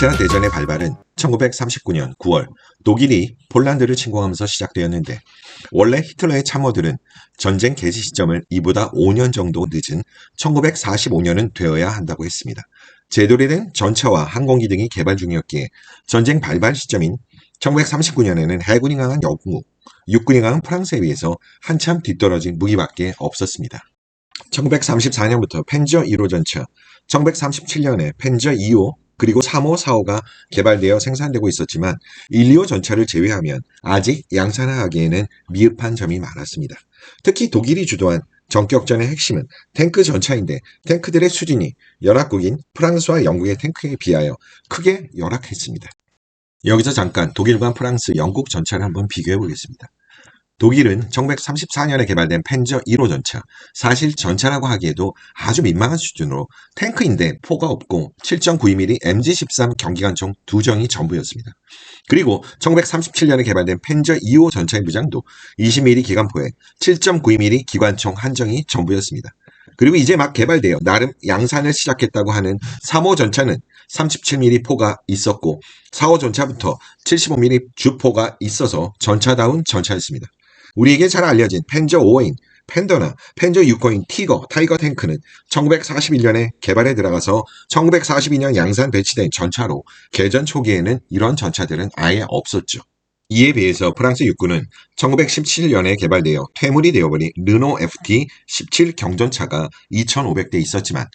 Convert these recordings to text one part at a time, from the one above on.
2차 대전의 발발은 1939년 9월 독일이 폴란드를 침공하면서 시작되었는데, 원래 히틀러의 참모들은 전쟁 개시 시점을 이보다 5년 정도 늦은 1945년은 되어야 한다고 했습니다. 재도래된 전차와 항공기 등이 개발 중이었기에 전쟁 발발 시점인 1939년에는 해군이 강한 영국, 육군이 강한 프랑스에 비해서 한참 뒤떨어진 무기밖에 없었습니다. 1934년부터 펜저 1호 전차, 1937년에 펜저 2호, 그리고 3호, 4호가 개발되어 생산되고 있었지만 1, 2호 전차를 제외하면 아직 양산화하기에는 미흡한 점이 많았습니다. 특히 독일이 주도한 전격전의 핵심은 탱크 전차인데, 탱크들의 수준이 연합국인 프랑스와 영국의 탱크에 비하여 크게 열악했습니다. 여기서 잠깐 독일과 프랑스, 영국 전차를 한번 비교해 보겠습니다. 독일은 1934년에 개발된 펜저 1호 전차, 사실 전차라고 하기에도 아주 민망한 수준으로 탱크인데 포가 없고 7.92mm MG13 경기관총 2정이 전부였습니다. 그리고 1937년에 개발된 펜저 2호 전차의 무장도 20mm 기관포에 7.92mm 기관총 1정이 전부였습니다. 그리고 이제 막 개발되어 나름 양산을 시작했다고 하는 3호 전차는 37mm 포가 있었고, 4호 전차부터 75mm 주포가 있어서 전차다운 전차였습니다. 우리에게 잘 알려진 펜저 5호인 펜더나 펜저 6호인 타이거 탱크는 1941년에 개발에 들어가서 1942년 양산 배치된 전차로, 개전 초기에는 이런 전차들은 아예 없었죠. 이에 비해서 프랑스 육군은 1917년에 개발되어 퇴물이 되어버린 르노 FT-17 경전차가 2,500대 있었지만,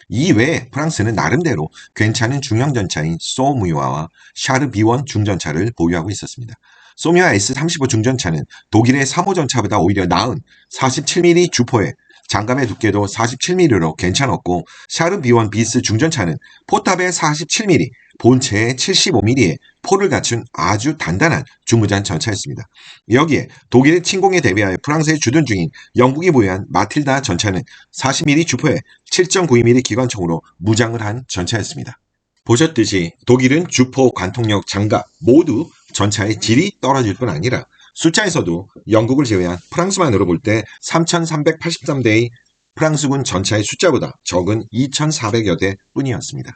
이외에 프랑스는 나름대로 괜찮은 중형 전차인 소무유아와 샤르 B1 중전차를 보유하고 있었습니다. 소뮤아 S-35 중전차는 독일의 3호 전차보다 오히려 나은 47mm 주포에 장갑의 두께도 47mm로 괜찮았고, 샤르 B1 비스 중전차는 포탑의 47mm, 본체의 75mm의 포를 갖춘 아주 단단한 중무장 전차였습니다. 여기에 독일의 침공에 대비하여 프랑스에 주둔 중인 영국이 보유한 마틸다 전차는 40mm 주포에 7.92mm 기관총으로 무장을 한 전차였습니다. 보셨듯이 독일은 주포, 관통력, 장갑 모두 전차의 질이 떨어질 뿐 아니라 숫자에서도 영국을 제외한 프랑스만으로 볼 때 3,383대의 프랑스군 전차의 숫자보다 적은 2,400여 대 뿐이었습니다.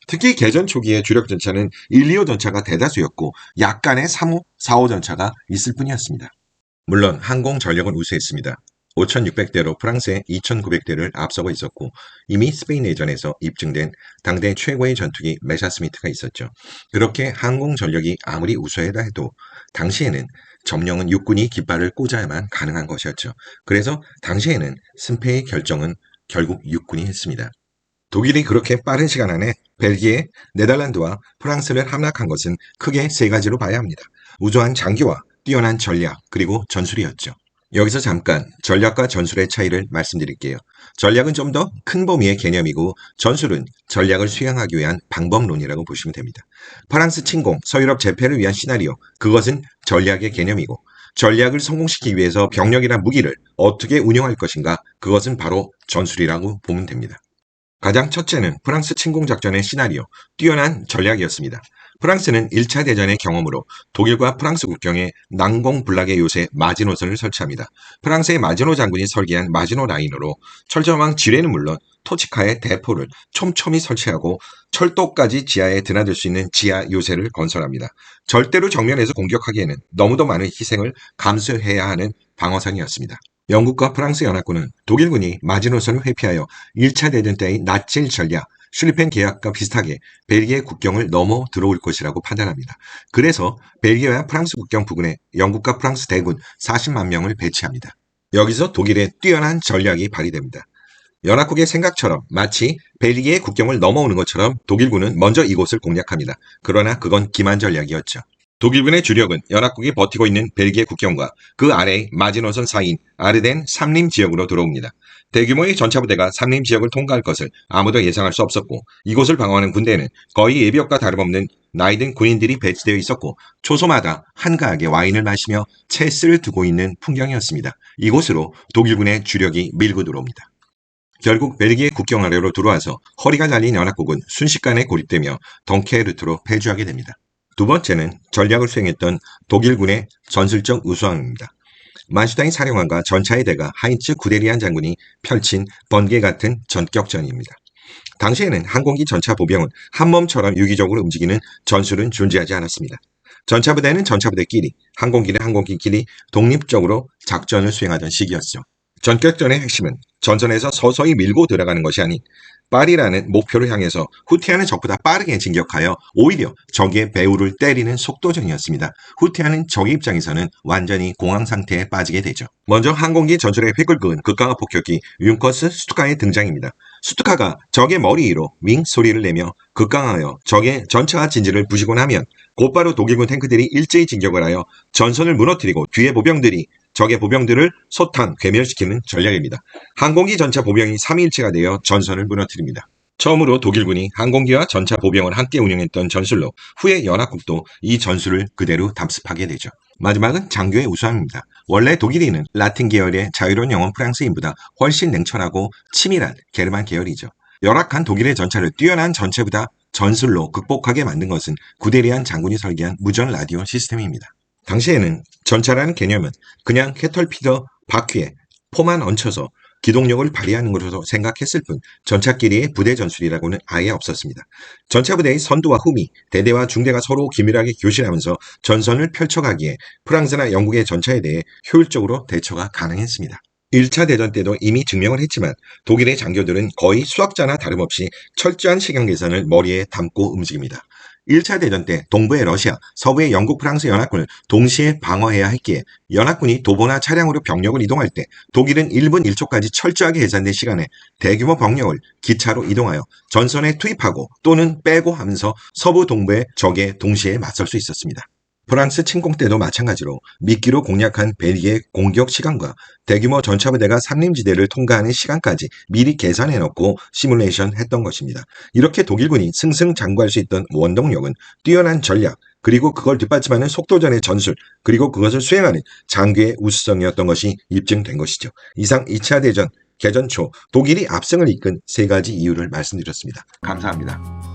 특히 개전 초기의 주력 전차는 1, 2호 전차가 대다수였고, 약간의 3호, 4호 전차가 있을 뿐이었습니다. 물론 항공 전력은 우세했습니다. 5,600대로 프랑스의 2,900대를 앞서고 있었고, 이미 스페인 내전에서 입증된 당대 최고의 전투기 메샤스미트가 있었죠. 그렇게 항공 전력이 아무리 우수하다 해도 당시에는 점령은 육군이 깃발을 꽂아야만 가능한 것이었죠. 그래서 당시에는 승패의 결정은 결국 육군이 했습니다. 독일이 그렇게 빠른 시간 안에 벨기에, 네덜란드와 프랑스를 함락한 것은 크게 세 가지로 봐야 합니다. 우수한 장기와 뛰어난 전략, 그리고 전술이었죠. 여기서 잠깐 전략과 전술의 차이를 말씀드릴게요. 전략은 좀 더 큰 범위의 개념이고, 전술은 전략을 수행하기 위한 방법론이라고 보시면 됩니다. 프랑스 침공, 서유럽 재패를 위한 시나리오, 그것은 전략의 개념이고, 전략을 성공시키기 위해서 병력이나 무기를 어떻게 운영할 것인가, 그것은 바로 전술이라고 보면 됩니다. 가장 첫째는 프랑스 침공작전의 시나리오, 뛰어난 전략이었습니다. 프랑스는 1차 대전의 경험으로 독일과 프랑스 국경에 난공불락의 요새 마지노선을 설치합니다. 프랑스의 마지노 장군이 설계한 마지노 라인으로 철조망 지뢰는 물론 토치카의 대포를 촘촘히 설치하고 철도까지 지하에 드나들 수 있는 지하 요새를 건설합니다. 절대로 정면에서 공격하기에는 너무도 많은 희생을 감수해야 하는 방어선이었습니다. 영국과 프랑스 연합군은 독일군이 마지노선을 회피하여 1차 대전 때의 나칠 전략, 슐리펜 계약과 비슷하게 벨기에 국경을 넘어 들어올 것이라고 판단합니다. 그래서 벨기에와 프랑스 국경 부근에 영국과 프랑스 대군 40만 명을 배치합니다. 여기서 독일의 뛰어난 전략이 발휘됩니다. 연합국의 생각처럼 마치 벨기에 국경을 넘어오는 것처럼 독일군은 먼저 이곳을 공략합니다. 그러나 그건 기만 전략이었죠. 독일군의 주력은 연합국이 버티고 있는 벨기에 국경과 그 아래의 마지노선 사이인 아르덴 삼림 지역으로 들어옵니다. 대규모의 전차부대가 삼림 지역을 통과할 것을 아무도 예상할 수 없었고, 이곳을 방어하는 군대는 거의 예비역과 다름없는 나이든 군인들이 배치되어 있었고, 초소마다 한가하게 와인을 마시며 체스를 두고 있는 풍경이었습니다. 이곳으로 독일군의 주력이 밀고 들어옵니다. 결국 벨기에 국경 아래로 들어와서 허리가 잘린 연합국은 순식간에 고립되며 덩케르트로 패주하게 됩니다. 두 번째는 전략을 수행했던 독일군의 전술적 우수함입니다. 만슈타인 사령관과 전차의 대가 하인츠 구데리안 장군이 펼친 번개 같은 전격전입니다. 당시에는 항공기 전차 보병은 한몸처럼 유기적으로 움직이는 전술은 존재하지 않았습니다. 전차부대는 전차부대끼리, 항공기는 항공기끼리 독립적으로 작전을 수행하던 시기였죠. 전격전의 핵심은 전선에서 서서히 밀고 들어가는 것이 아닌 파리라는 목표를 향해서 후티하는 적보다 빠르게 진격하여 오히려 적의 배후를 때리는 속도전이었습니다. 후티하는 적의 입장에서는 완전히 공황 상태에 빠지게 되죠. 먼저 항공기 전술의 획을 그은 극강화 폭격기 융커스 스투카의 등장입니다. 스투카가 적의 머리 위로 윙 소리를 내며 급강하여 적의 전차 진지를 부시고 나면 곧바로 독일군 탱크들이 일제히 진격을 하여 전선을 무너뜨리고 뒤에 보병들이 적의 보병들을 소탕, 괴멸시키는 전략입니다. 항공기 전차 보병이 3위일체가 되어 전선을 무너뜨립니다. 처음으로 독일군이 항공기와 전차 보병을 함께 운영했던 전술로 후에 연합국도 이 전술을 그대로 답습하게 되죠. 마지막은 장교의 우수함입니다. 원래 독일인은 라틴 계열의 자유로운 영혼 프랑스인보다 훨씬 냉철하고 치밀한 게르만 계열이죠. 열악한 독일의 전차를 뛰어난 전체보다 전술로 극복하게 만든 것은 구데리안 장군이 설계한 무전 라디오 시스템입니다. 당시에는 전차라는 개념은 그냥 캐털피더 바퀴에 포만 얹혀서 기동력을 발휘하는 것으로 생각했을 뿐 전차끼리의 부대 전술이라고는 아예 없었습니다. 전차부대의 선두와 후미, 대대와 중대가 서로 긴밀하게 교신하면서 전선을 펼쳐가기에 프랑스나 영국의 전차에 대해 효율적으로 대처가 가능했습니다. 1차 대전 때도 이미 증명을 했지만 독일의 장교들은 거의 수학자나 다름없이 철저한 시간 계산을 머리에 담고 움직입니다. 1차 대전 때 동부의 러시아, 서부의 영국, 프랑스 연합군을 동시에 방어해야 했기에 연합군이 도보나 차량으로 병력을 이동할 때 독일은 1분 1초까지 철저하게 계산된 시간에 대규모 병력을 기차로 이동하여 전선에 투입하고 또는 빼고 하면서 서부 동부의 적에 동시에 맞설 수 있었습니다. 프랑스 침공 때도 마찬가지로 미끼로 공략한 벨기에 공격 시간과 대규모 전차부대가 산림지대를 통과하는 시간까지 미리 계산해 놓고 시뮬레이션 했던 것입니다. 이렇게 독일군이 승승장구할 수 있던 원동력은 뛰어난 전략, 그리고 그걸 뒷받침하는 속도전의 전술, 그리고 그것을 수행하는 장교의 우수성이었던 것이 입증된 것이죠. 이상 2차 대전 개전 초 독일이 압승을 이끈 3가지 이유를 말씀드렸습니다. 감사합니다.